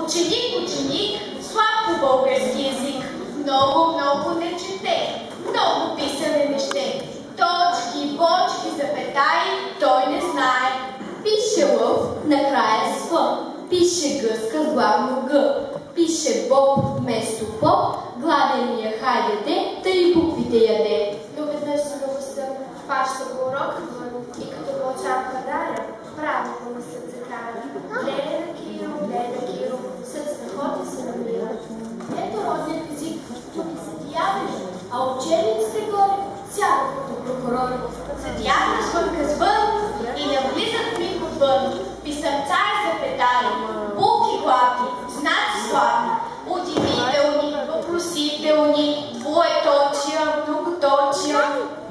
Ученик, слаб по български език, много не чете, много писане не ще. Точки, бочки, запетаи, той не знае. Пише лъв, накрая с. Пише гъска с главно г. Пише боб вместо поп, гладения хайде, тъй буквите яде. Но веднъж за новостта фаща го урок вън и като го очаква даря, право му сърце кара. Гледа Киро, сърцата ходи се намира. Ето родният език, тук и съдияваш, а учениците горе сядат като прокурори. Съдията звънка звън и навлизат ми отвън. Писъмца и запетаи, булки главни, знаци слави, удивителни, въпросителни, двоеточия, многоточия.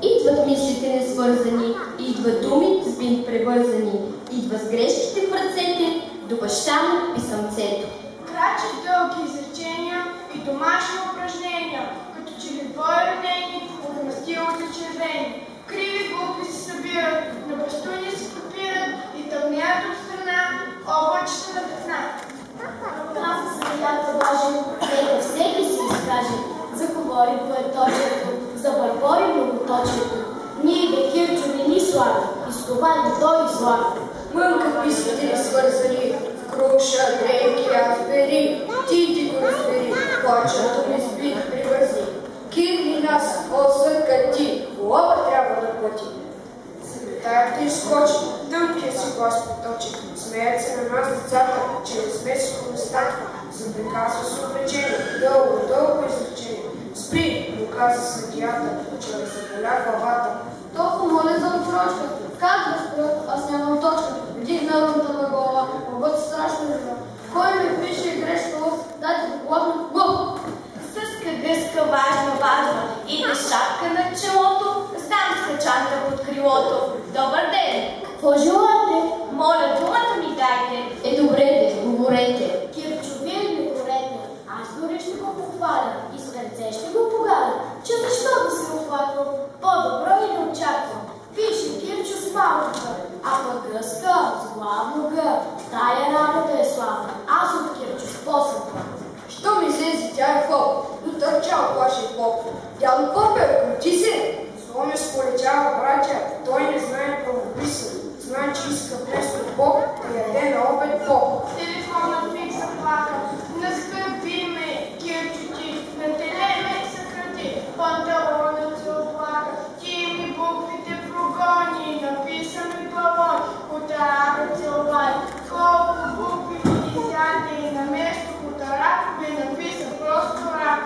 Идват мислите несвързани, идват думи с бинт превързани, идва с грешките в ръцете до баща му писъмцето. Крачи дълги изречения и домашни упражнения, като че ли двоередени от мастилото червени. Криви букви се събират, на бастуни се попират и тъмнеят от страна облачета на петна. Тази съдията важен, нека всеки си изкаже, заговори двоеточието, забърбори многоточието. Ние бе Кирчо не ни слави, изковали той слави. Мънка писате несвързани, в круша, дренки, аз бери, ти го разбери, почето ми сбит привързи. Кирни нас, осъдка ти, лоба трябва да плати. Секретарята изскочи, дългия си глас поточи. Смеят се на нас децата, че не сме си поместата. Заприказва с облечение, дълго изречение. Спри, му каза съдията, че не заболя главата. Толкова моля за отсрочка. Как да спрат? Аз нямам точка. Вдигна рунта на глава, могът страшно жива. Кой ми пише грешко? Дайте доклада. Съска гъска важна и на шапка на челото, знам скачанка под крилото. Добър ден! Какво желаете? Моля, думата ми дайте. Добре, говорете. Кирчо, вие ли ми говорете? Аз дори ще го похваля и с ръце ще го погаля, че защо да се ухватвам? По-добро и не очаквам. Пише Кирчо с малко г, а пък гъска с главно г. Тая работа е славна, аз от Кирчо с посъмка. Що ми излезе, тя е хоп, но търчал плаше поп. Дядо Попе, крути се! Зло ме сполечава, братя, той не знае правописа. Знае, че иска вместо поп да яде на обед поп. Телефонът ми заплаха, наскърби ме, Кирчо ти, на телеме съкрати, панталонът се оплака, ти ми буквите прогони, написа ми балон, котаракът се обади, колко букви ми изяде и на место котарак ме написа просто рак.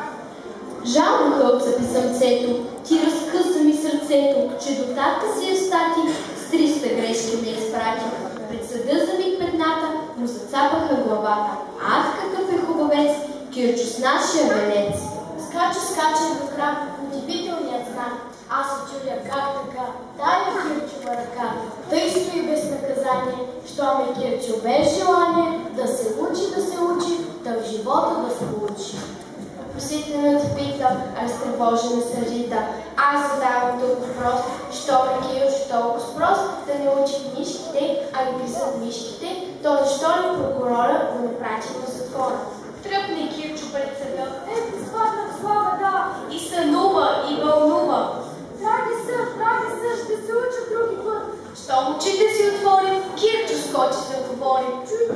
Жално хълца писъмцето, ти разкъса ми сърцето, че до татка си е стати, с 300 грешки ме изпрати. Пред съда за миг петната му зацапаха главата. Ах, какъв е хубавец, Кирчо с нашия венец. Скача до крак, удивителният знак. Аз се чудя как така, тая Кирчова ръка. Тъй стои без наказание, що ме Кирчо без желание да се учи, да в живота да се учи. Въпросително те пита, разтревожена сърдита. Аз задавам тук въпрос, що ме Кирчо толкова спрос, да не учи книжките, а ги писат мишките, то защо ли прокурора го не прати в затвора? Тръпне Кирчо пред съда. Изпадна в слава, да. И сънува, и вълнува. Драги са, ще се уча други път. Щом очите си отворим, Кирчо скочи да говори. Чуйте